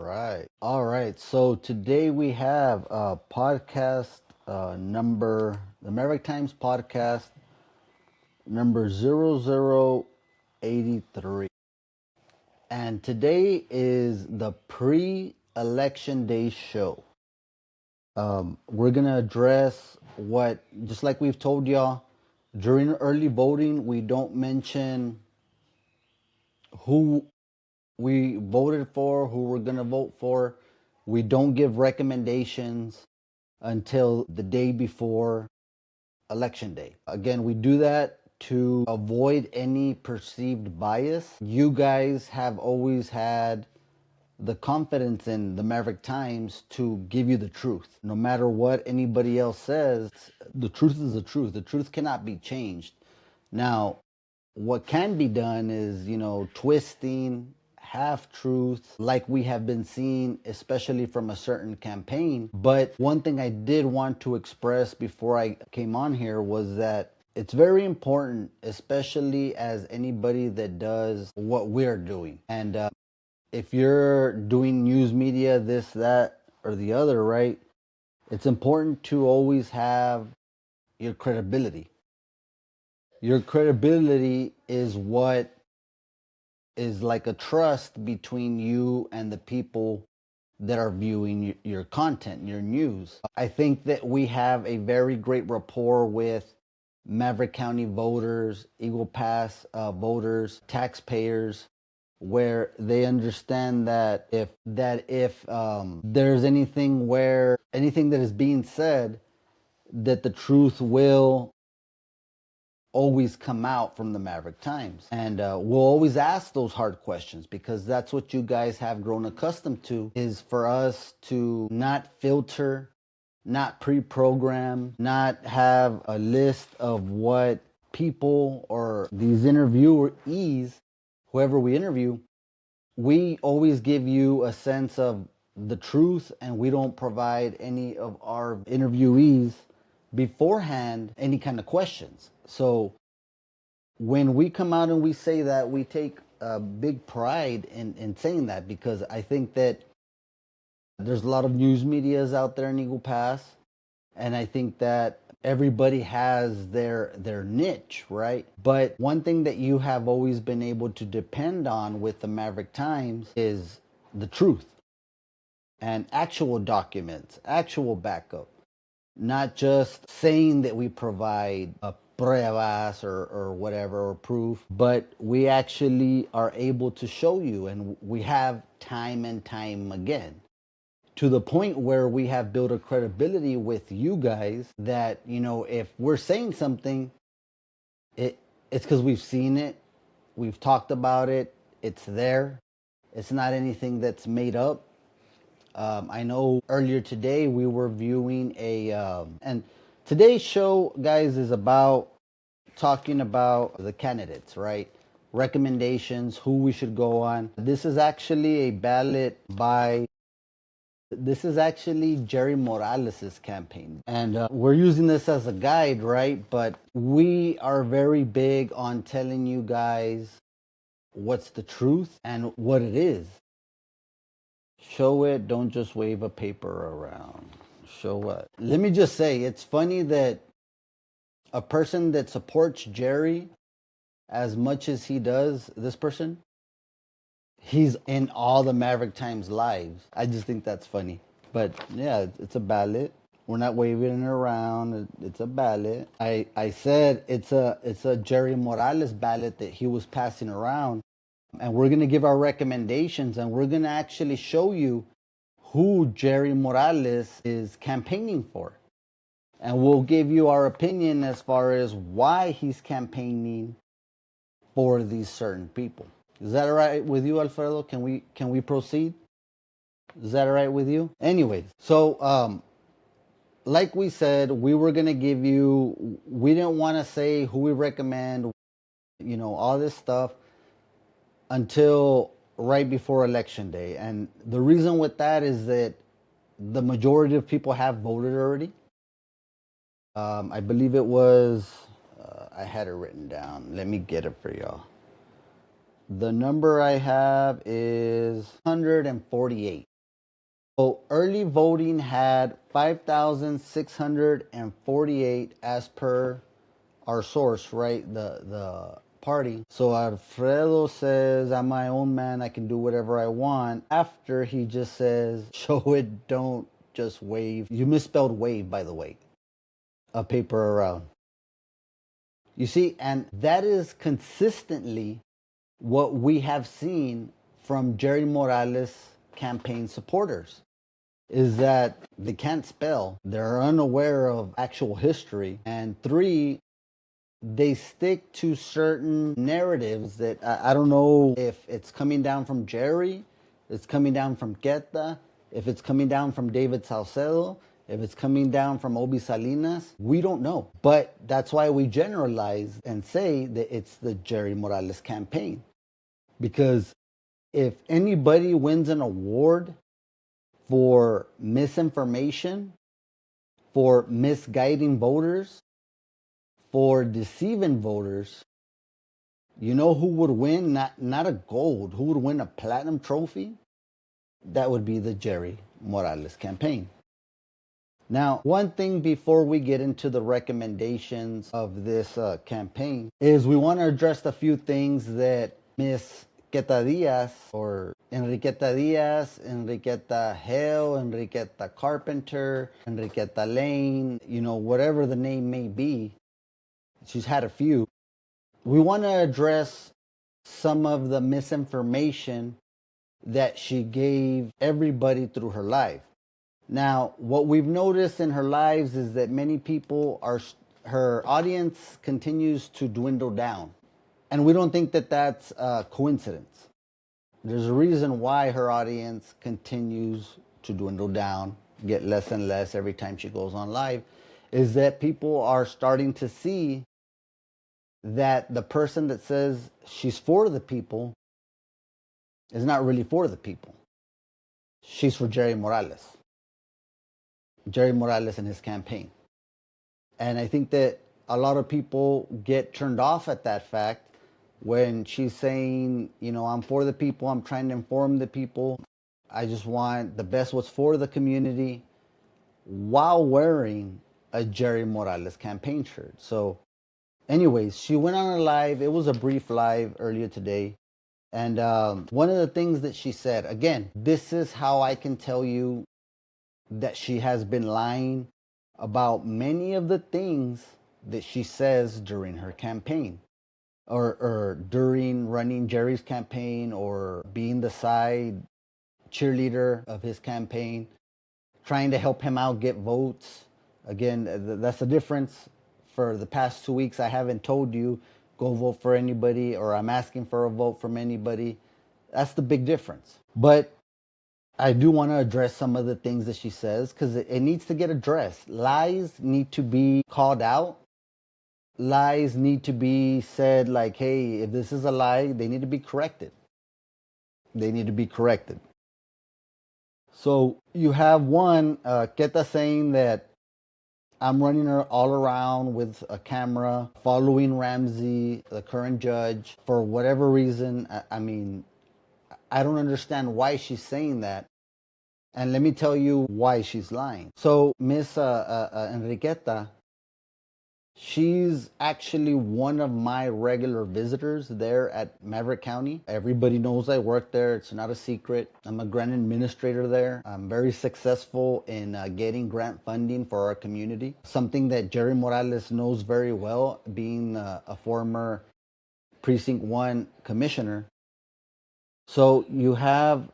Right. All right. So today we have podcast the Maverick Times podcast number 0083. And today is the pre-election day show. We're going to address just like we've told y'all, during early voting, we don't mention who we voted for, who we're going to vote for. We don't give recommendations until the day before election day. Again, we do that to avoid any perceived bias. You guys have always had the confidence in the Maverick Times to give you the truth. No matter what anybody else says, the truth is the truth. The truth cannot be changed. Now, what can be done is, twisting, half truths, like we have been seeing, especially from a certain campaign. But one thing I did want to express before I came on here was that it's very important, especially as anybody that does what we're doing. And if you're doing news media, this, that, or the other, right? It's important to always have your credibility. Your credibility is what is like a trust between you and the people that are viewing your content, your news. I think that we have a very great rapport with Maverick County voters, Eagle Pass voters, taxpayers, where they understand that if there's anything that is being said, that the truth will always come out from the Maverick Times. And we'll always ask those hard questions because that's what you guys have grown accustomed to, is for us to not filter, not pre-program, not have a list of what people or these interviewees, whoever we interview, we always give you a sense of the truth, and we don't provide any of our interviewees beforehand any kind of questions. So when we come out and we say that, we take a big pride in saying that, because I think that there's a lot of news medias out there in Eagle Pass, and I think that everybody has their niche, right? But one thing that you have always been able to depend on with the Maverick Times is the truth and actual documents, actual backup, not just saying that we provide a pruebas or whatever, or proof, but we actually are able to show you, and we have time and time again, to the point where we have built a credibility with you guys that, if we're saying something, it's because we've seen it, we've talked about it, it's there, it's not anything that's made up. I know earlier today we were viewing and today's show, guys, is about talking about the candidates, right? Recommendations, who we should go on. This is actually Jerry Morales' campaign. And we're using this as a guide, right? But we are very big on telling you guys what's the truth and what it is. Show it, don't just wave a paper around. Show what? Let me just say, it's funny that a person that supports Jerry as much as he does, this person, he's in all the Maverick Times lives. I just think that's funny. But yeah, it's a ballot. We're not waving it around. It's a ballot. I said it's a Jerry Morales ballot that he was passing around. And we're going to give our recommendations, and we're going to actually show you who Jerry Morales is campaigning for. And we'll give you our opinion as far as why he's campaigning for these certain people. Is that all right with you, Alfredo? Can we proceed? Is that all right with you? Anyways, so like we said, we were going to give you, we didn't want to say who we recommend, all this stuff until right before election day. And the reason with that is that the majority of people have voted already. I believe it was, I had it written down. Let me get it for y'all. The number I have is 148. So early voting had 5,648 as per our source, right? The party. So Alfredo says, I'm my own man, I can do whatever I want. After he just says, show it, don't just wave. You misspelled wave, by the way. A paper around. You see, and that is consistently what we have seen from Jerry Morales campaign supporters, is that they can't spell, they're unaware of actual history, and three, they stick to certain narratives that I don't know if it's coming down from Jerry, it's coming down from Queta, if it's coming down from David Salcedo, if it's coming down from Obi Salinas, we don't know. But that's why we generalize and say that it's the Jerry Morales campaign. Because if anybody wins an award for misinformation, for misguiding voters, for deceiving voters, you know who would win? Not a gold. Who would win a platinum trophy? That would be the Jerry Morales campaign. Now, one thing before we get into the recommendations of this campaign is we want to address a few things that Miss Queta Diaz, or Enriqueta Diaz, Enriqueta Hale, Enriqueta Carpenter, Enriqueta Lane, whatever the name may be. She's had a few. We want to address some of the misinformation that she gave everybody through her life. Now, what we've noticed in her lives is that many people her audience continues to dwindle down. And we don't think that that's a coincidence. There's a reason why her audience continues to dwindle down, get less and less every time she goes on live, is that people are starting to see that the person that says she's for the people is not really for the people. She's for Jerry Morales. Jerry Morales and his campaign. And I think that a lot of people get turned off at that fact when she's saying, I'm for the people, I'm trying to inform the people, I just want the best what's for the community, while wearing a Jerry Morales campaign shirt. So anyways, she went on a live. It was a brief live earlier today. And one of the things that she said, again, this is how I can tell you that she has been lying about many of the things that she says during her campaign, or during running Jerry's campaign, or being the side cheerleader of his campaign, trying to help him out get votes. Again, that's the difference. For the past 2 weeks, I haven't told you, go vote for anybody, or I'm asking for a vote from anybody. That's the big difference. But I do want to address some of the things that she says, because it needs to get addressed. Lies need to be called out. Lies need to be said like, hey, if this is a lie, they need to be corrected. They need to be corrected. So you have one, Queta, saying that I'm running her all around with a camera, following Ramsey, the current judge, for whatever reason. I mean, I don't understand why she's saying that. And let me tell you why she's lying. So Miss Enriqueta, she's actually one of my regular visitors there at Maverick County. Everybody knows I work there. It's not a secret. I'm a grant administrator there. I'm very successful in getting grant funding for our community. Something that Jerry Morales knows very well, being a former Precinct 1 commissioner. So you have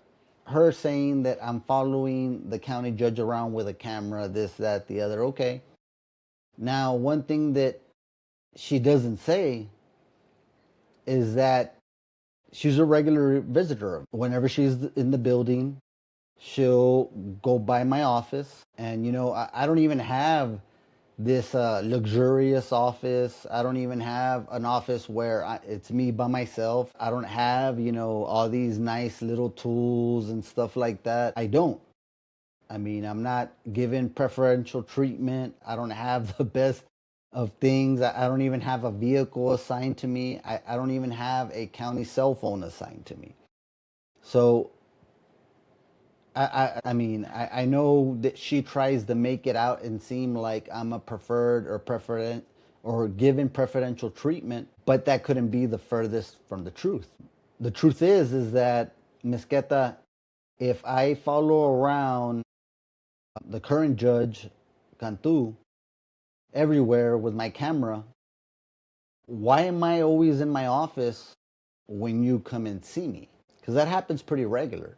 her saying that I'm following the county judge around with a camera, this, that, the other. Okay. Now, one thing that she doesn't say is that she's a regular visitor. Whenever she's in the building, she'll go by my office. And, I don't even have this luxurious office. I don't even have an office where it's me by myself. I don't have, all these nice little tools and stuff like that. I don't. I mean, I'm not given preferential treatment. I don't have the best of things. I don't even have a vehicle assigned to me. I don't even have a county cell phone assigned to me. So I mean, I know that she tries to make it out and seem like I'm a preferred or preferent or given preferential treatment, but that couldn't be the furthest from the truth. The truth is that Ms. Queta, if I follow around the current judge, Cantu, everywhere with my camera, why am I always in my office when you come and see me? Because that happens pretty regular.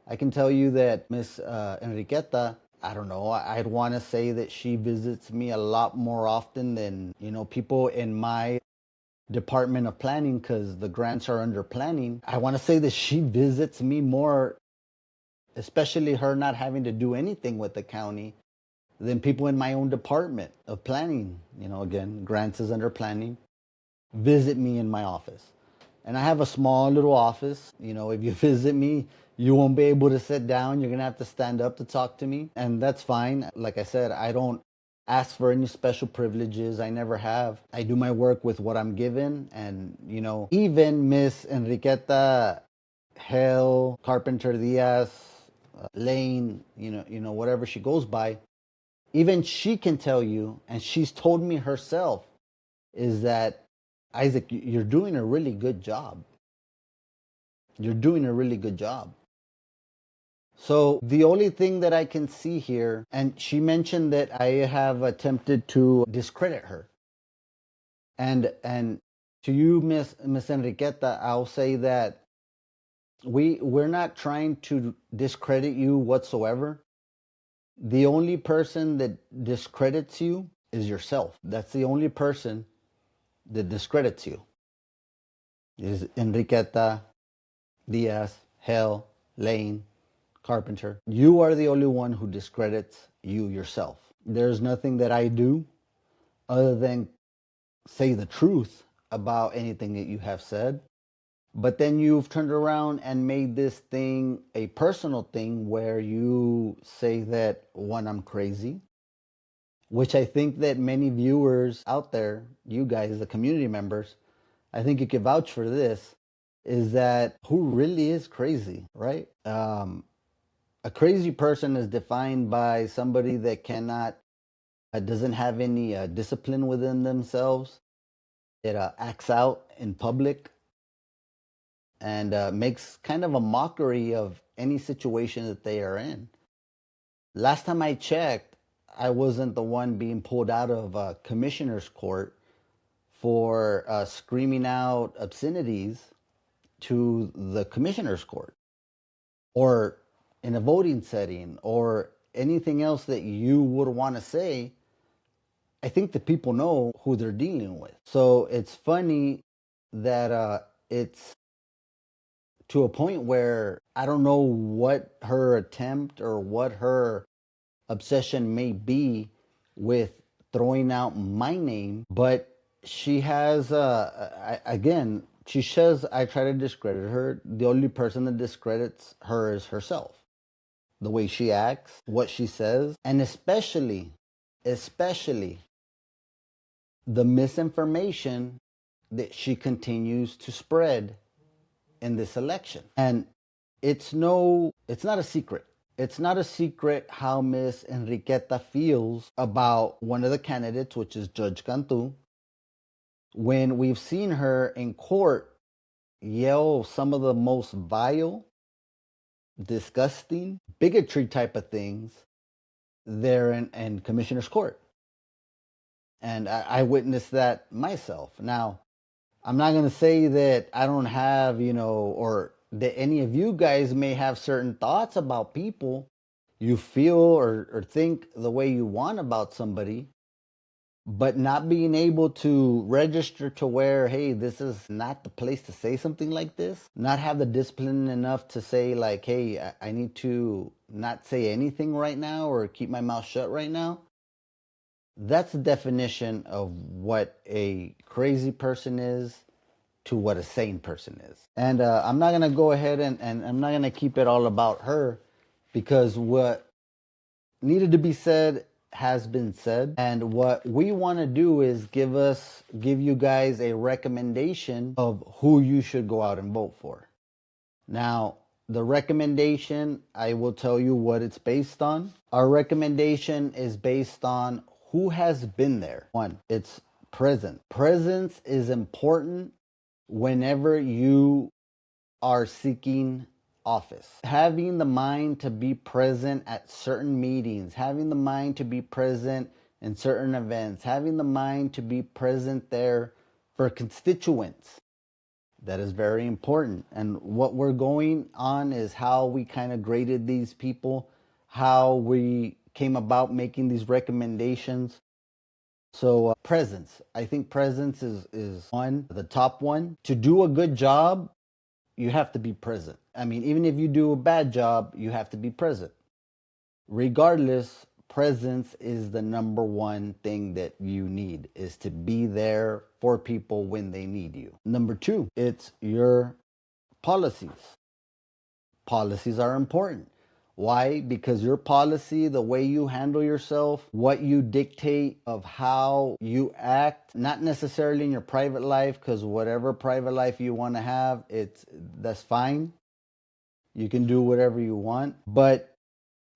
I can tell you that Miss Enriqueta, I don't know, I'd want to say that she visits me a lot more often than, people in my department of planning, because the grants are under planning. I want to say that she visits me more, especially her not having to do anything with the county, than people in my own department of planning. Again, grants is under planning, visit me in my office. And I have a small little office. If you visit me, you won't be able to sit down. You're going to have to stand up to talk to me. And that's fine. Like I said, I don't ask for any special privileges. I never have. I do my work with what I'm given. And, even Miss Enriqueta, Hell, Carpenter Diaz, Lane, whatever she goes by, even she can tell you, and she's told me herself, is that, Isaac, you're doing a really good job. You're doing a really good job. So the only thing that I can see here, and she mentioned that I have attempted to discredit her. And to you, Miss Enriqueta, I'll say that we're not trying to discredit you whatsoever. The only person that discredits you is yourself. That's the only person that discredits you. Is Enriqueta, Diaz, Hell, Lane, Carpenter. You are the only one who discredits you yourself. There's nothing that I do other than say the truth about anything that you have said. But then you've turned around and made this thing a personal thing where you say that, one, I'm crazy, which I think that many viewers out there, you guys, the community members, I think you can vouch for this, is that who really is crazy, right? A crazy person is defined by somebody that doesn't have any discipline within themselves. It acts out in public and makes kind of a mockery of any situation that they are in. Last time I checked, I wasn't the one being pulled out of commissioner's court for screaming out obscenities to the commissioner's court, or in a voting setting, or anything else that you would want to say. I think the people know who they're dealing with. So it's funny that it's to a point where I don't know what her attempt or what her obsession may be with throwing out my name, but she has, again, she says I try to discredit her. The only person that discredits her is herself. The way she acts, what she says, and especially the misinformation that she continues to spread in this election. And it's not a secret. It's not a secret how Miss Enriqueta feels about one of the candidates, which is Judge Cantu, when we've seen her in court yell some of the most vile, disgusting, bigotry type of things there in Commissioner's Court. And I witnessed that myself. Now, I'm not going to say that I don't have, or that any of you guys may have certain thoughts about people. You feel or think the way you want about somebody, but not being able to register to where, hey, this is not the place to say something like this. Not have the discipline enough to say like, hey, I need to not say anything right now or keep my mouth shut right now. That's the definition of what a crazy person is to what a sane person is. And I'm not going to go ahead and I'm not going to keep it all about her, because what needed to be said has been said. And what we want to do is give you guys a recommendation of who you should go out and vote for. Now, The recommendation, I will tell you what it's based on. Our recommendation is based on who has been there. One, it's present. Presence is important whenever you are seeking office. Having the mind to be present at certain meetings, having the mind to be present in certain events, having the mind to be present there for constituents. That is very important. And what we're going on is how we kind of graded these people, how we came about making these recommendations. So presence, I think presence is one, the top one. To do a good job, you have to be present. I mean, even if you do a bad job, you have to be present. Regardless, presence is the number one thing that you need, is to be there for people when they need you. Number two, it's your policies. Policies are important. Why? Because your policy, the way you handle yourself, what you dictate of how you act, not necessarily in your private life, because whatever private life you want to have, that's fine. You can do whatever you want, but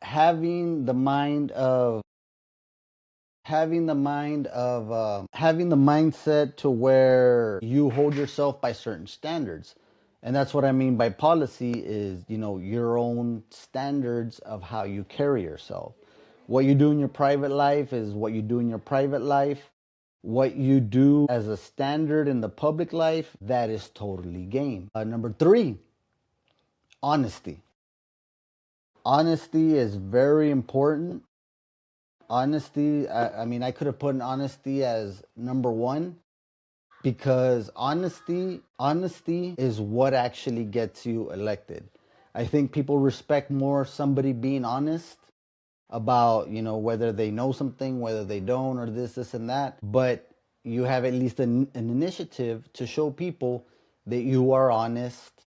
having the mindset to where you hold yourself by certain standards. And that's what I mean by policy is, your own standards of how you carry yourself. What you do in your private life is what you do in your private life. What you do as a standard in the public life, that is totally game. Number three, honesty. Honesty is very important. Honesty, I mean, I could have put an honesty as number one, because honesty is what actually gets you elected. I think people respect more somebody being honest about, whether they know something, whether they don't, or this and that. But you have at least an initiative to show people that you are honest,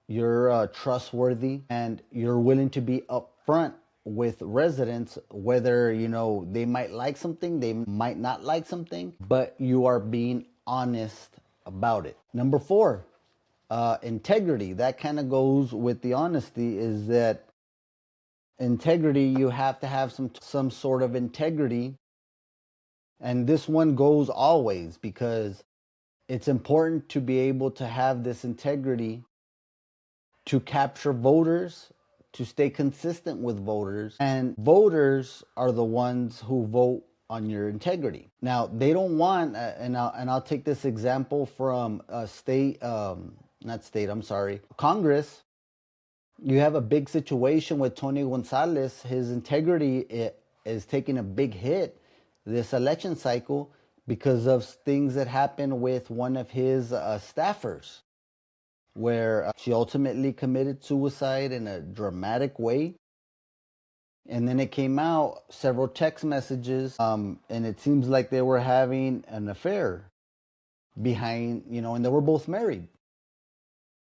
you're trustworthy, and you're willing to be upfront with residents, whether they might like something, they might not like something, but you are being honest about it. Number four, integrity. That kind of goes with the honesty, is that integrity, you have to have some sort of integrity. And this one goes always, because it's important to be able to have this integrity to capture voters, to stay consistent with voters. And voters are the ones who vote on your integrity. Now, they don't want, and I'll take this example from Congress. You have a big situation with Tony Gonzalez. His integrity is taking a big hit this election cycle because of things that happened with one of his staffers, where she ultimately committed suicide in a dramatic way. And then it came out several text messages, and it seems like they were having an affair behind, and they were both married.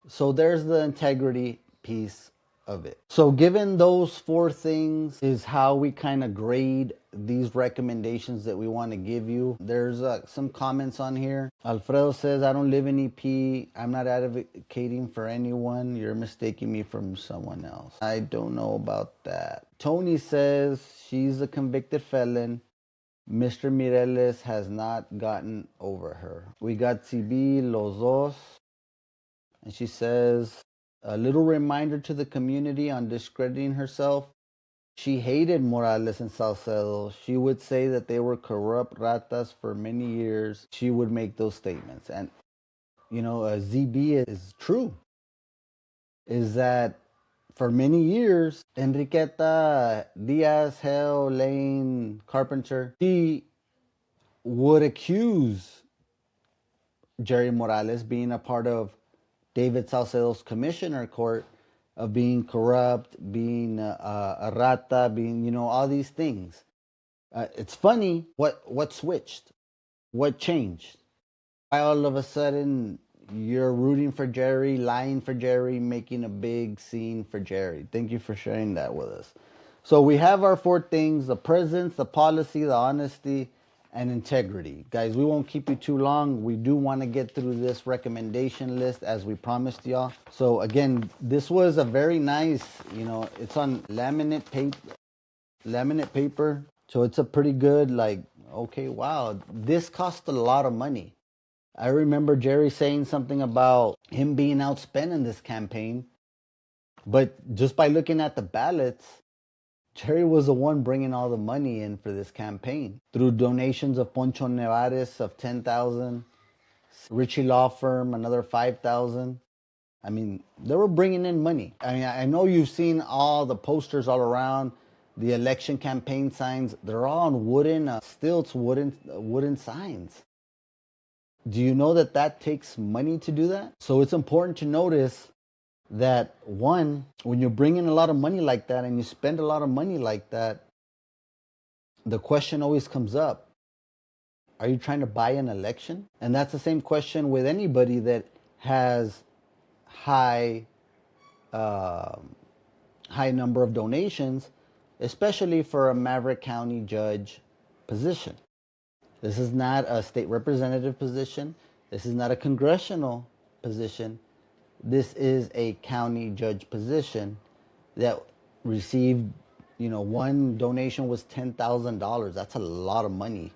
So there's the integrity piece of it. So given those four things is how we kind of grade these recommendations that we want to give you. There's some comments on here. Alfredo says, I don't live in EP. I'm not advocating for anyone. You're mistaking me from someone else. I don't know about that. Tony says she's a convicted felon. Mr. Mireles has not gotten over her. We got CB Los Dos, and she says, a little reminder to the community on discrediting herself. She hated Morales and Salcedo. She would say that they were corrupt ratas for many years. She would make those statements. And, ZB is true. Is that for many years, Enriqueta Diaz, Hale, Lane, Carpenter, she would accuse Jerry Morales, being a part of David Salcedo's commissioner court, of being corrupt, being a rata, being, all these things. It's funny what switched, what changed. Why all of a sudden you're rooting for Jerry, lying for Jerry, making a big scene for Jerry. Thank you for sharing that with us. So we have our four things: the presence, the policy, the honesty, and integrity. Guys, we won't keep you too long. We do want to get through this recommendation list as we promised y'all. So again, this was a very nice, it's on laminate paper. So it's a pretty good, like, okay, wow, this cost a lot of money. I remember Jerry saying something about him being outspent in this campaign. But just by looking at the ballots, Jerry was the one bringing all the money in for this campaign through donations of Poncho Nevares of 10,000, Richie Law Firm another 5,000. I mean, they were bringing in money. I mean, I know you've seen all the posters all around, the election campaign signs. They're all on wooden stilts, wooden signs. Do you know that that takes money to do that? So it's important to notice that, one, when you bring in a lot of money like that and you spend a lot of money like that, the question always comes up, are you trying to buy an election? And that's the same question with anybody that has high number of donations, especially for a Maverick County judge position. This is not a state representative position. This is not a congressional position. This is a county judge position that received, one donation was $10,000. That's a lot of money.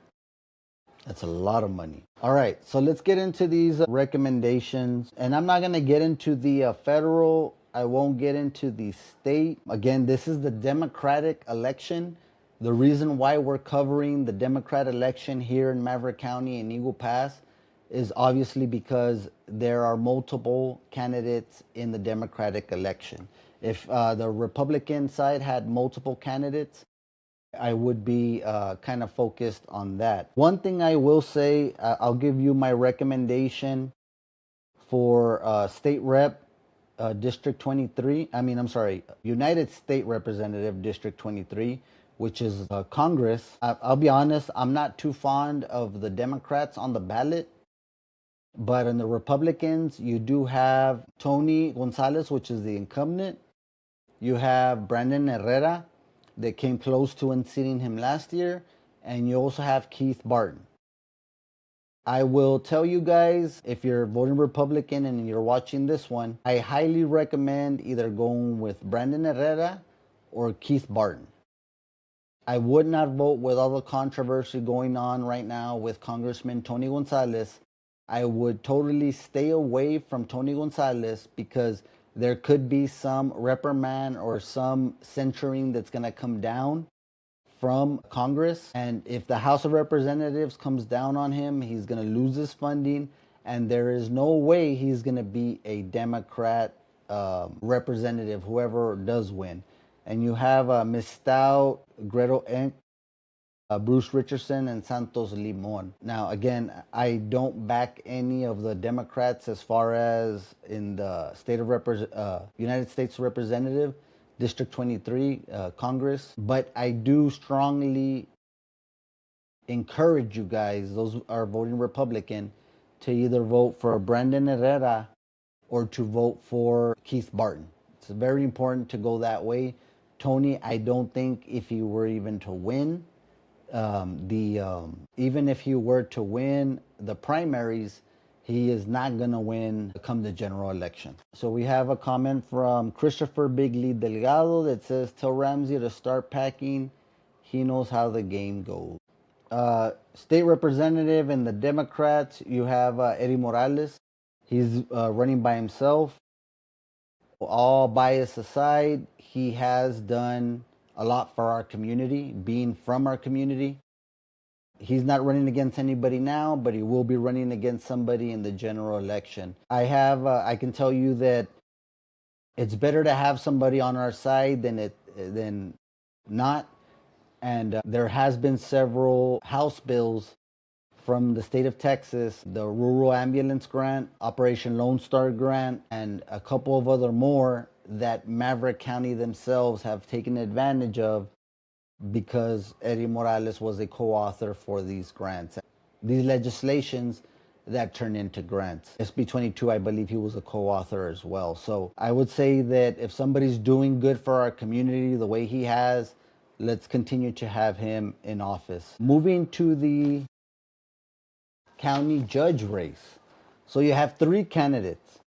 That's a lot of money. All right, so let's get into these recommendations. And I'm not going to get into the federal. I won't get into the state. Again, this is the Democratic election. The reason why we're covering the Democrat election here in Maverick County and Eagle Pass is obviously because there are multiple candidates in the Democratic election. If the Republican side had multiple candidates, I would be kind of focused on that. One thing I will say, I'll give you my recommendation for State Rep District 23. United State Representative District 23, which is Congress. I'll be honest, I'm not too fond of the Democrats on the ballot. But in the Republicans, you do have Tony Gonzalez, which is the incumbent. You have Brandon Herrera, that came close to unseating him last year. And you also have Keith Barton. I will tell you guys, if you're voting Republican and you're watching this one, I highly recommend either going with Brandon Herrera or Keith Barton. I would not vote with all the controversy going on right now with Congressman Tony Gonzalez. I would totally stay away from Tony Gonzalez because there could be some reprimand or some censuring that's going to come down from Congress. And if the House of Representatives comes down on him, he's going to lose his funding. And there is no way he's going to be a Democrat representative, whoever does win. And you have Ms. Stout, Gretel Enck, Bruce Richardson, and Santos Limon. Now, again, I don't back any of the Democrats as far as in the state of United States Representative, District 23, Congress. But I do strongly encourage you guys, those are voting Republican, to either vote for Brandon Herrera or to vote for Keith Barton. It's very important to go that way. Tony, I don't think if he were even to win, even if he were to win the primaries, he is not going to win come the general election. So we have a comment from Christopher Bigley Delgado that says, tell Ramsey to start packing. He knows how the game goes. State representative in the Democrats, you have Eddie Morales. He's running by himself. All bias aside, he has done a lot for our community, being from our community. He's not running against anybody now, but he will be running against somebody in the general election. I can tell you that it's better to have somebody on our side than not. And there has been several House bills from the state of Texas, the Rural Ambulance Grant, Operation Lone Star Grant, and a couple of other more that Maverick County themselves have taken advantage of because Eddie Morales was a co-author for these grants. These legislations that turn into grants. SB 22, I believe he was a co-author as well. So I would say that if somebody's doing good for our community the way he has, let's continue to have him in office. Moving to the county judge race. So you have three candidates.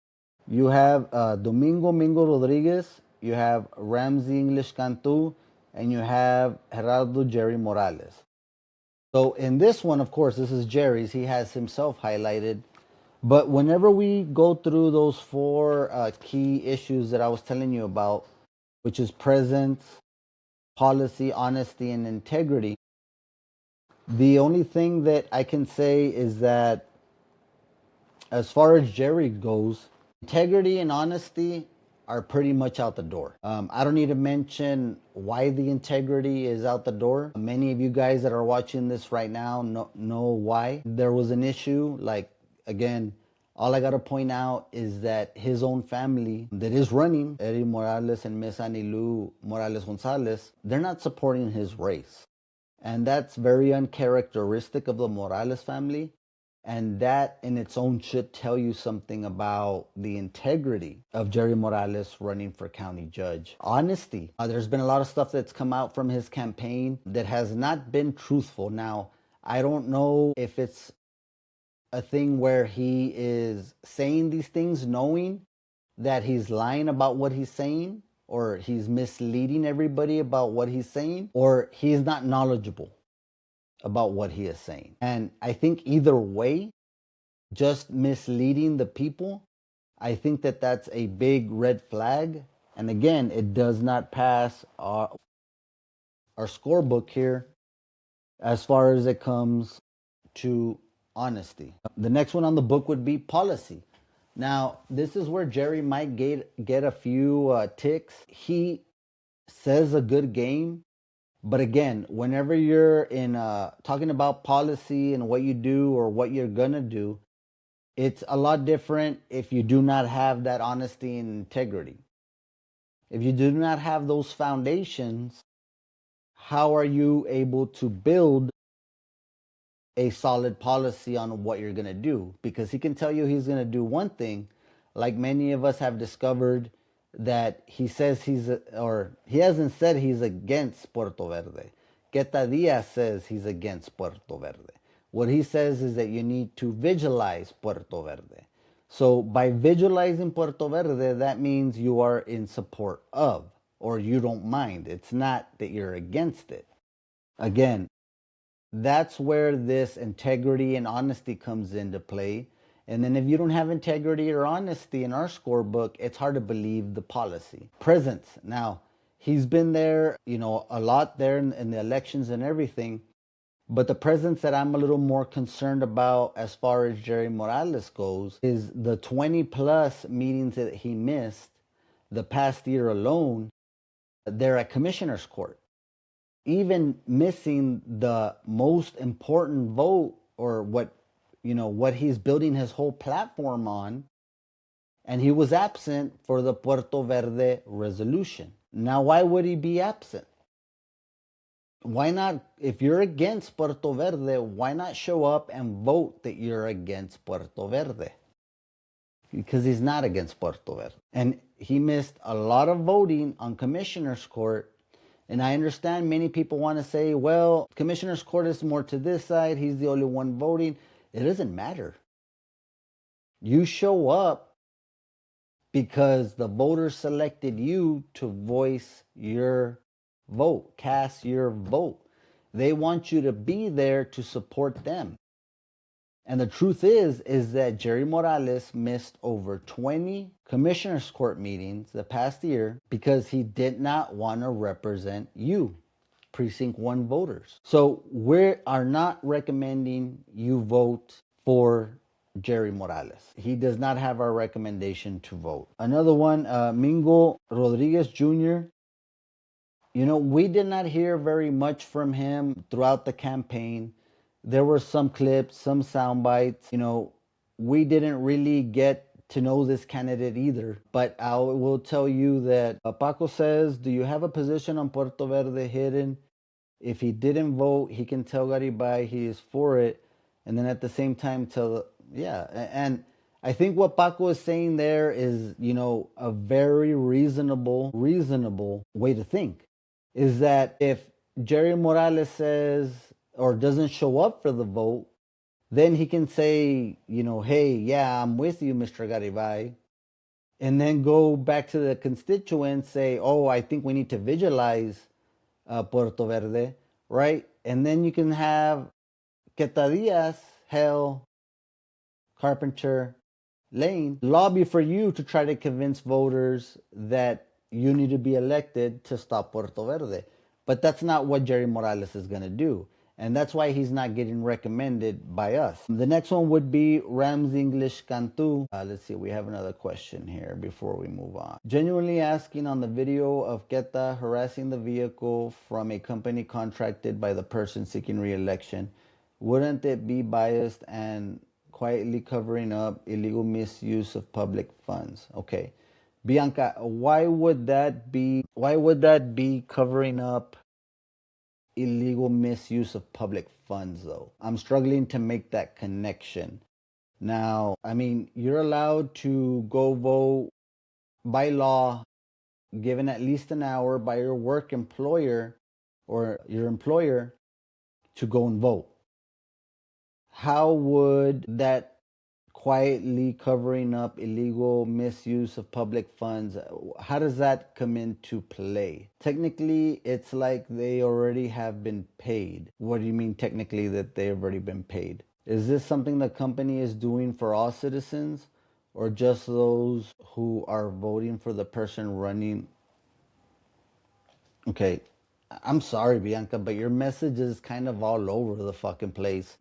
You have Domingo Mingo Rodriguez, you have Ramsey English Cantu, and you have Gerardo Jerry Morales. So in this one, of course, this is Jerry's. He has himself highlighted. But whenever we go through those four key issues that I was telling you about, which is presence, policy, honesty, and integrity, the only thing that I can say is that as far as Jerry goes, integrity and honesty are pretty much out the door. I don't need to mention why the integrity is out the door. Many of you guys that are watching this right now know why. There was an issue, like, again, all I got to point out is that his own family that is running, Eddie Morales and Miss Anilu Morales Gonzalez, they're not supporting his race. And that's very uncharacteristic of the Morales family. And that in its own should tell you something about the integrity of Jerry Morales running for county judge. Honesty. There's been a lot of stuff that's come out from his campaign that has not been truthful. Now, I don't know if it's a thing where he is saying these things knowing that he's lying about what he's saying, or he's misleading everybody about what he's saying, or he's not knowledgeable about what he is saying. And I think either way, just misleading the people, I think that that's a big red flag. And again, it does not pass our scorebook here as far as it comes to honesty. The next one on the book would be policy. Now, this is where Jerry might get a few ticks. He says a good game, but again, whenever you're in talking about policy and what you do or what you're gonna do, it's a lot different if you do not have that honesty and integrity. If you do not have those foundations, how are you able to build a solid policy on what you're going to do? Because he can tell you he's going to do one thing, like many of us have discovered that he says or he hasn't said he's against Puerto Verde. Queta Diaz says he's against Puerto Verde. What he says is that you need to visualize Puerto Verde. So by visualizing Puerto Verde, that means you are in support of, or you don't mind. It's not that you're against it. Again, that's where this integrity and honesty comes into play. And then if you don't have integrity or honesty in our scorebook, it's hard to believe the policy. Presence. Now, he's been there, a lot there in the elections and everything. But the presence that I'm a little more concerned about as far as Jerry Morales goes is the 20 plus meetings that he missed the past year alone there at Commissioner's Court. Even missing the most important vote, or what he's building his whole platform on, and he was absent for the Puerto Verde resolution. Now, why would he be absent? Why not, if you're against Puerto Verde, why not show up and vote that you're against Puerto Verde? Because he's not against Puerto Verde. And he missed a lot of voting on Commissioner's Court. And I understand many people want to say, well, Commissioner's Court is more to this side. He's the only one voting. It doesn't matter. You show up because the voters selected you to voice your vote, cast your vote. They want you to be there to support them. And the truth is that Jerry Morales missed over 20 Commissioner's Court meetings the past year because he did not want to represent you, Precinct 1 voters. So we are not recommending you vote for Jerry Morales. He does not have our recommendation to vote. Another one, Mingo Rodriguez Jr., we did not hear very much from him throughout the campaign. There were some clips, some sound bites. We didn't really get to know this candidate either. But I will tell you that Paco says, do you have a position on Puerto Verde hidden? If he didn't vote, he can tell Garibay he is for it. And then at the same time and I think what Paco is saying there is, a very reasonable way to think. Is that if Jerry Morales says or doesn't show up for the vote, then he can say, hey, yeah, I'm with you, Mr. Garibay, and then go back to the constituents, say, oh, I think we need to visualize Puerto Verde, right? And then you can have Quetadillas, Hell, Carpenter, Lane lobby for you to try to convince voters that you need to be elected to stop Puerto Verde. But that's not what Jerry Morales is going to do. And that's why he's not getting recommended by us. The next one would be Rams English Cantu. Let's see, we have another question here before we move on. Genuinely asking on the video of Queta harassing the vehicle from a company contracted by the person seeking re-election, wouldn't it be biased and quietly covering up illegal misuse of public funds? Okay. Bianca, why would that be covering up illegal misuse of public funds though? I'm struggling to make that connection. Now, I mean, you're allowed to go vote by law, given at least an hour by your work employer or your employer to go and vote. How would that quietly covering up illegal misuse of public funds, how does that come into play? Technically, it's like they already have been paid. What do you mean technically that they've already been paid? Is this something the company is doing for all citizens or just those who are voting for the person running? Okay, I'm sorry, Bianca, but your message is kind of all over the fucking place.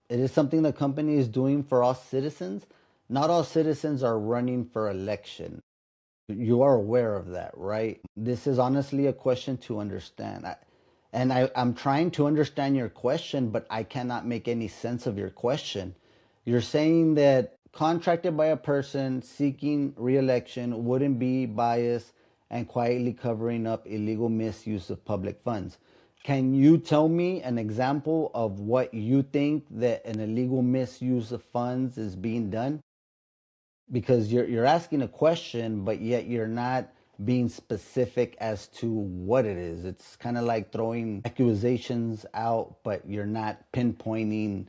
It is something the company is doing for all citizens. Not all citizens are running for election. You are aware of that, right? This is honestly a question to understand. I'm trying to understand your question, but I cannot make any sense of your question. You're saying that contracted by a person seeking re-election wouldn't be biased and quietly covering up illegal misuse of public funds. Can you tell me an example of what you think that an illegal misuse of funds is being done? Because you're asking a question, but yet you're not being specific as to what it is. It's kind of like throwing accusations out, but you're not pinpointing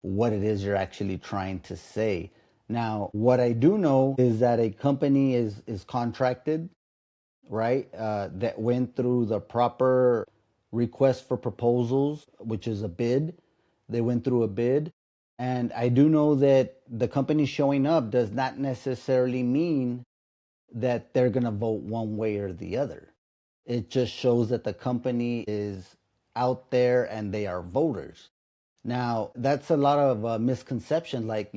what it is you're actually trying to say. Now, what I do know is that a company is contracted, right? That went through the proper request for proposals, which is a bid. They went through a bid. And I do know that the company showing up does not necessarily mean that they're going to vote one way or the other. It just shows that the company is out there and they are voters. Now, that's a lot of misconception. Like,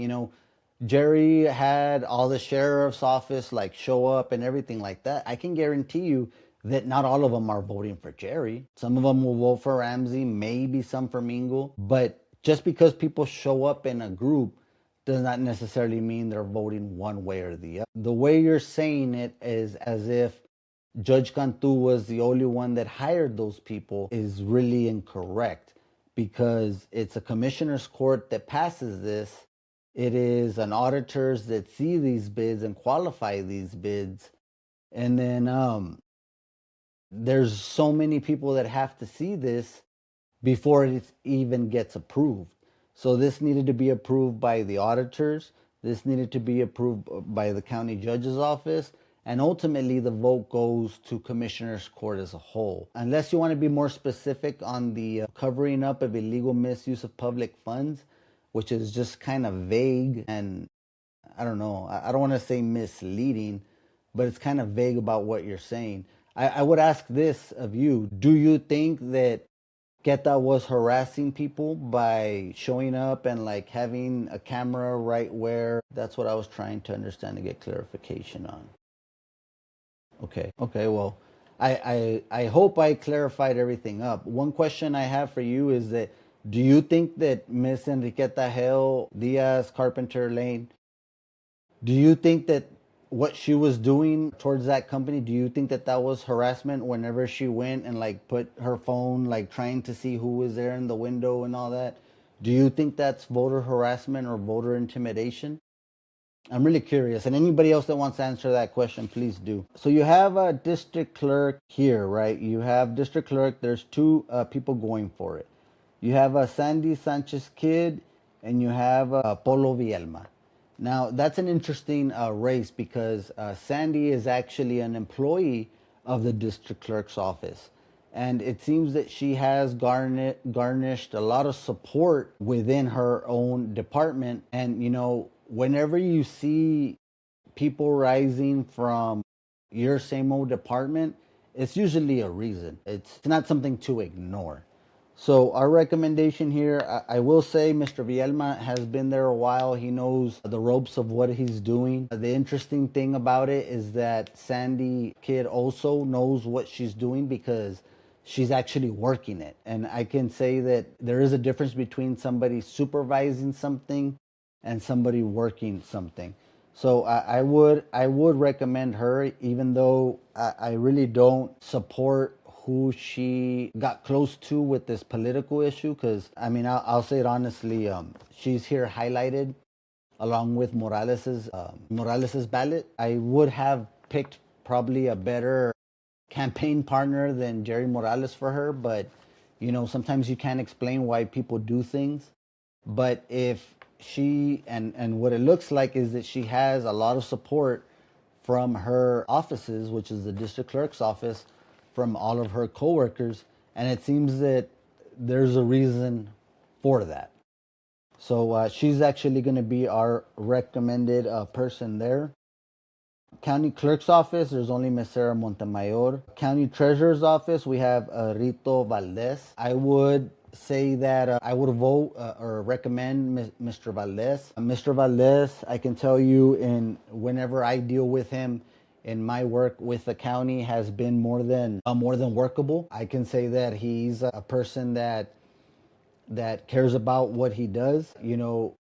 Jerry had all the sheriff's office like show up and everything like that. I can guarantee you that not all of them are voting for Jerry. Some of them will vote for Ramsey, maybe some for Mingle. But just because people show up in a group does not necessarily mean they're voting one way or the other. The way you're saying it is as if Judge Cantu was the only one that hired those people is really incorrect because it's a commissioner's court that passes this. It is an auditors that see these bids and qualify these bids. And then there's so many people that have to see this before it even gets approved. So this needed to be approved by the auditors. This needed to be approved by the county judge's office. And ultimately, the vote goes to Commissioner's Court as a whole. Unless you want to be more specific on the covering up of illegal misuse of public funds, which is just kind of vague and I don't know, I don't want to say misleading, but it's kind of vague about what you're saying. I would ask this of you. Do you think that Queta was harassing people by showing up and like having a camera right where? That's what I was trying to understand to get clarification on. Okay, well, I hope I clarified everything up. One question I have for you is that do you think that Miss Enriqueta Hale Diaz Carpenter Lane, do you think that what she was doing towards that company, do you think that that was harassment whenever she went and like put her phone, like trying to see who was there in the window and all that? Do you think that's voter harassment or voter intimidation? I'm really curious. And anybody else that wants to answer that question, please do. So you have a district clerk here, right? You have district clerk. There's two people going for it. You have a Sandy Sanchez Kid, and you have Polo Vielma. Now that's an interesting race because Sandy is actually an employee of the district clerk's office. And it seems that she has garnished a lot of support within her own department. And, you know, whenever you see people rising from your same old department, it's usually a reason. It's not something to ignore. So our recommendation here, I will say Mr. Vielma has been there a while. He knows the ropes of what he's doing. The interesting thing about it is that Sandy Kid also knows what she's doing because she's actually working it. And I can say that there is a difference between somebody supervising something and somebody working something. So I would recommend her, even though I really don't support who she got close to with this political issue. Because I mean, I'll say it honestly, she's here highlighted along with Morales's ballot. I would have picked probably a better campaign partner than Jerry Morales for her, but you know, sometimes you can't explain why people do things. But if she and what it looks like is that she has a lot of support from her offices, which is the district clerk's office, from all of her coworkers, and it seems that there's a reason for that. So she's actually going to be our recommended person there. County Clerk's office, there's only Ms. Sarah Montemayor. County Treasurer's office, we have Rito Valdez. I would say that I would vote or recommend Mr. Valdez. Mr. Valdez, I can tell you, in whenever I deal with him in my work with the county, has been more than workable. I can say that he's a person that cares about what he does. You know,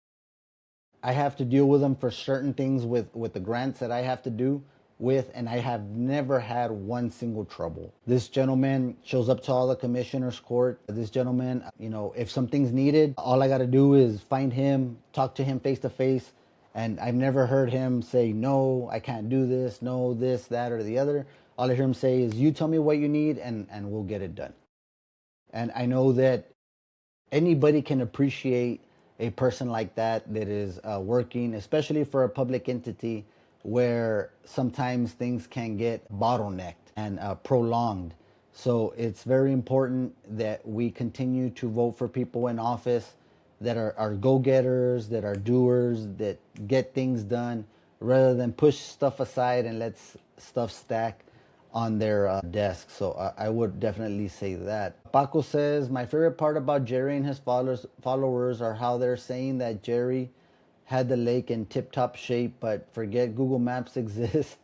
I have to deal with them for certain things with the grants that I have to do with, and I have never had one single trouble. This gentleman shows up to all the commissioners' court. This gentleman, you know, if something's needed, all I got to do is find him, talk to him face to face, and I've never heard him say, no, I can't do this, no, this, that, or the other. All I hear him say is, you tell me what you need, and we'll get it done. And I know that anybody can appreciate a person like that is working, especially for a public entity where sometimes things can get bottlenecked and prolonged. So it's very important that we continue to vote for people in office that are go-getters, that are doers, that get things done, rather than push stuff aside and let stuff stack on their desk. So I would definitely say that. Paco says, my favorite part about Jerry and his followers are how they're saying that Jerry had the lake in tip-top shape, but forget Google Maps exists.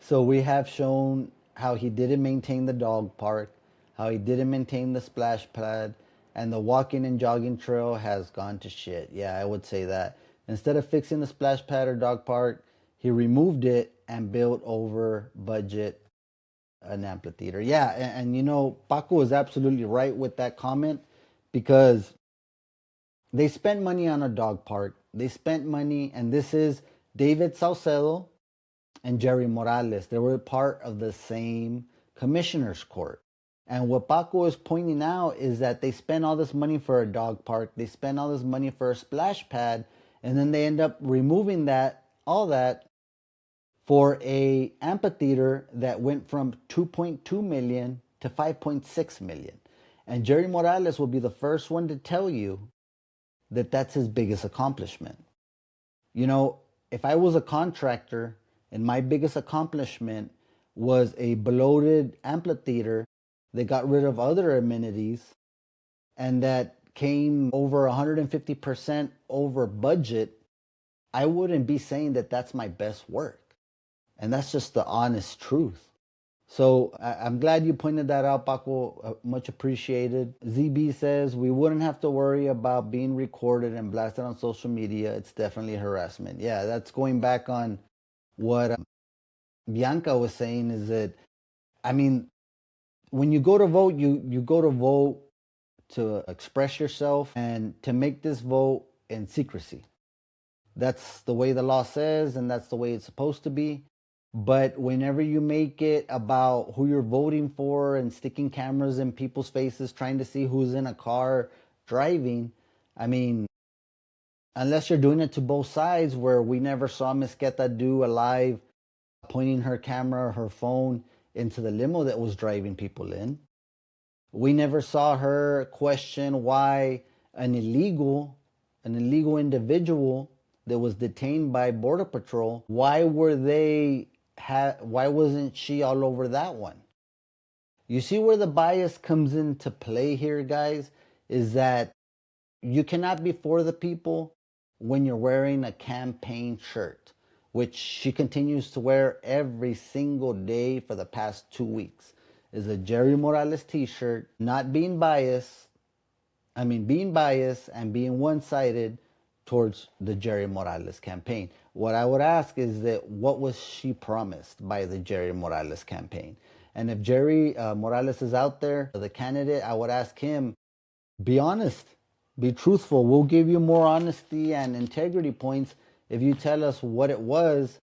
So we have shown how he didn't maintain the dog park, how he didn't maintain the splash pad, and the walking and jogging trail has gone to shit. Yeah, I would say that. Instead of fixing the splash pad or dog park, he removed it and built over budget an amphitheater. Yeah, and you know, Paco is absolutely right with that comment because they spent money on a dog park. They spent money, and this is David Saucedo and Jerry Morales. They were part of the same commissioner's court. And what Paco is pointing out is that they spent all this money for a dog park, they spent all this money for a splash pad, and then they end up removing all that for a amphitheater that went from 2.2 million to 5.6 million. And Jerry Morales will be the first one to tell you that that's his biggest accomplishment. You know, if I was a contractor and my biggest accomplishment was a bloated amphitheater that got rid of other amenities and that came over 150% over budget, I wouldn't be saying that that's my best work. And that's just the honest truth. So I'm glad you pointed that out, Paco. Much appreciated. ZB says we wouldn't have to worry about being recorded and blasted on social media. It's definitely harassment. Yeah, that's going back on what Bianca was saying, is that, I mean, when you go to vote, you go to vote to express yourself and to make this vote in secrecy. That's the way the law says, and that's the way it's supposed to be. But whenever you make it about who you're voting for and sticking cameras in people's faces, trying to see who's in a car driving, I mean, unless you're doing it to both sides, where we never saw Miss Queta do a live pointing her camera or her phone into the limo that was driving people in. We never saw her question why an illegal individual that was detained by Border Patrol, why wasn't she all over that one? You see where the bias comes into play here, guys, is that you cannot be for the people when you're wearing a campaign shirt, which she continues to wear every single day for the past 2 weeks, is a Jerry Morales t-shirt. Not being biased, being biased and being one-sided towards the Jerry Morales campaign. What I would ask is that what was she promised by the Jerry Morales campaign? And if Jerry Morales is out there, the candidate, I would ask him, be honest, be truthful. We'll give you more honesty and integrity points if you tell us what it was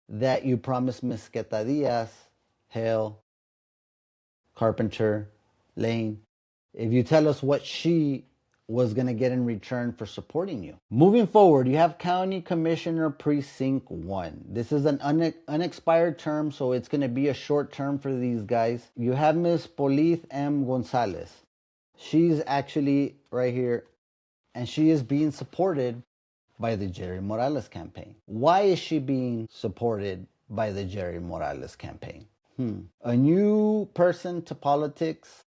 that you promised Ms. Queta Diaz, Hale, Carpenter, Lane. If you tell us what she was going to get in return for supporting you. Moving forward, you have County Commissioner Precinct 1. This is an unexpired term, so it's going to be a short term for these guys. You have Ms. Polith M. Gonzalez. She's actually right here, and she is being supported by the Jerry Morales campaign. Why is she being supported by the Jerry Morales campaign? A new person to politics,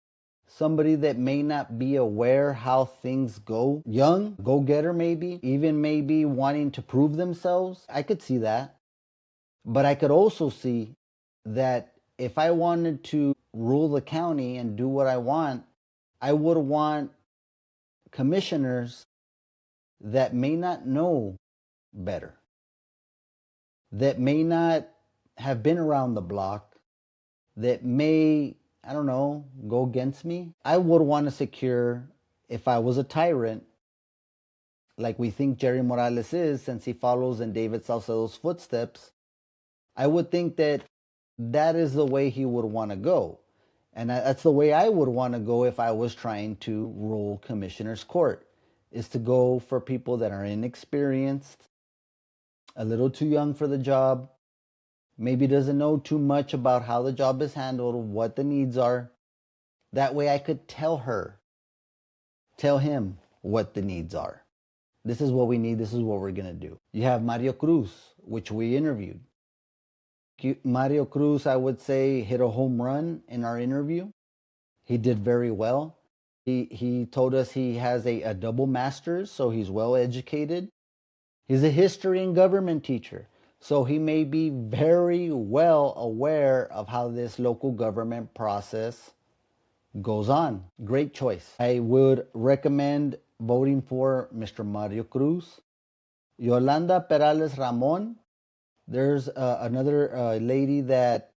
somebody that may not be aware how things go, young, go-getter maybe, even maybe wanting to prove themselves. I could see that. But I could also see that if I wanted to rule the county and do what I want, I would want commissioners that may not know better, that may not have been around the block, that may, I don't know, go against me. I would want to secure, if I was a tyrant, like we think Jerry Morales is, since he follows in David Salcedo's footsteps, I would think that that is the way he would want to go. And that's the way I would want to go if I was trying to rule Commissioner's Court, is to go for people that are inexperienced, a little too young for the job, maybe doesn't know too much about how the job is handled, what the needs are. That way I could tell him what the needs are. This is what we need. This is what we're going to do. You have Mario Cruz, which we interviewed. Mario Cruz, I would say, hit a home run in our interview. He did very well. He told us he has a double master's, so he's well educated. He's a history and government teacher, so he may be very well aware of how this local government process goes on. Great choice. I would recommend voting for Mr. Mario Cruz. Yolanda Perales Ramon. There's another lady that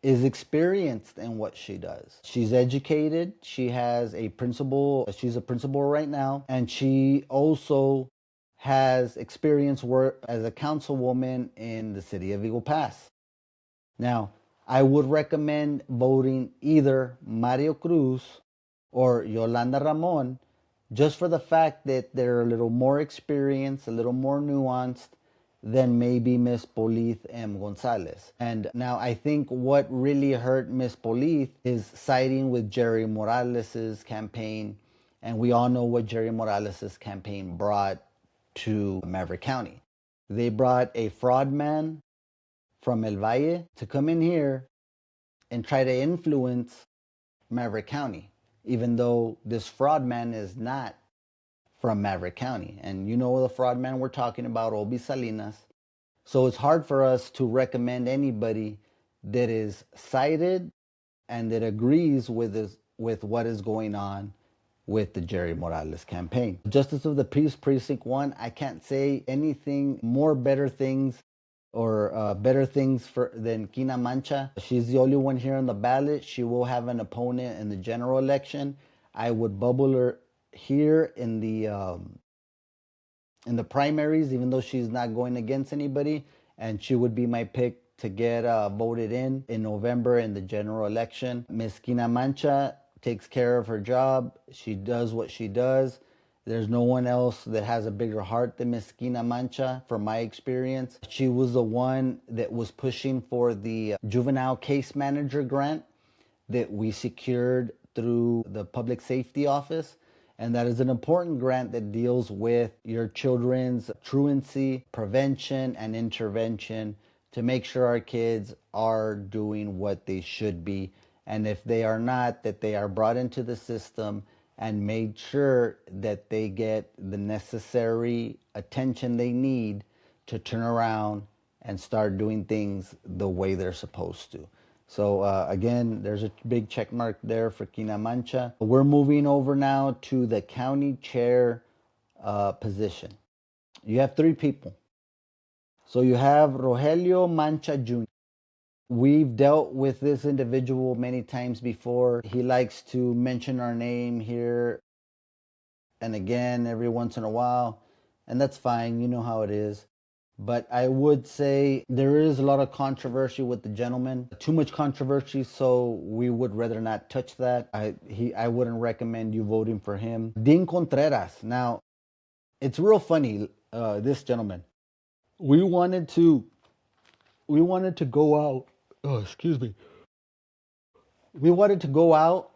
is experienced in what she does. She's educated. She has a principal. She's a principal right now. And she also has experience work as a councilwoman in the city of Eagle Pass. Now, I would recommend voting either Mario Cruz or Yolanda Ramon, just for the fact that they're a little more experienced, a little more nuanced than maybe Miss Polith M. Gonzalez. And now I think what really hurt Miss Polith is siding with Jerry Morales' campaign. And we all know what Jerry Morales' campaign brought to Maverick County. They brought a fraud man from El Valle to come in here and try to influence Maverick County, even though this fraud man is not from Maverick County. And you know the fraud man we're talking about, Obi Salinas. So it's hard for us to recommend anybody that is cited and that agrees with what is going on with the Jerry Morales campaign. Justice of the Peace, Precinct 1, I can't say anything more better things or better things than Kina Mancha. She's the only one here on the ballot. She will have an opponent in the general election. I would bubble her here in the in the primaries, even though she's not going against anybody, and she would be my pick to get voted in November in the general election. Ms. Quina Mancha takes care of her job. She does what she does. There's no one else that has a bigger heart than Ms. Quina Mancha, from my experience. She was the one that was pushing for the juvenile case manager grant that we secured through the public safety office. And that is an important grant that deals with your children's truancy, prevention, and intervention to make sure our kids are doing what they should be. And if they are not, that they are brought into the system and made sure that they get the necessary attention they need to turn around and start doing things the way they're supposed to. So again, there's a big check mark there for Quina Mancha. We're moving over now to the county chair position. You have 3 people. So you have Rogelio Mancha Jr. We've dealt with this individual many times before. He likes to mention our name here and again every once in a while, and that's fine. You know how it is. But I would say there is a lot of controversy with the gentleman. Too much controversy, so we would rather not touch that. I wouldn't recommend you voting for him. Dean Contreras. Now, it's real funny, this gentleman. We wanted to go out. Oh, excuse me. We wanted to go out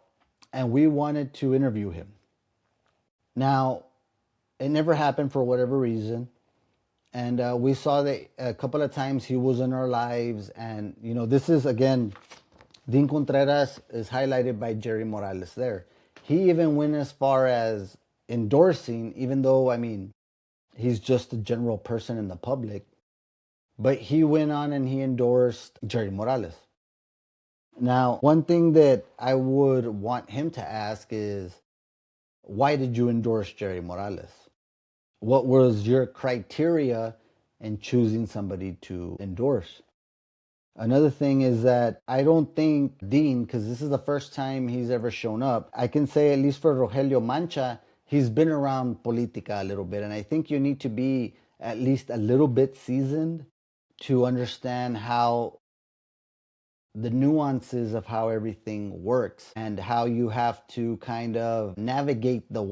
and we wanted to interview him. Now, it never happened for whatever reason. And we saw that a couple of times he was in our lives. And, you know, this is, again, Dean Contreras is highlighted by Jerry Morales there. He even went as far as endorsing, even though, I mean, he's just a general person in the public. But he went on and he endorsed Jerry Morales. Now, one thing that I would want him to ask is, why did you endorse Jerry Morales? What was your criteria in choosing somebody to endorse? Another thing is that I don't think Dean, because this is the first time he's ever shown up, I can say at least for Rogelio Mancha, he's been around Politica a little bit. And I think you need to be at least a little bit seasoned to understand how the nuances of how everything works and how you have to kind of navigate the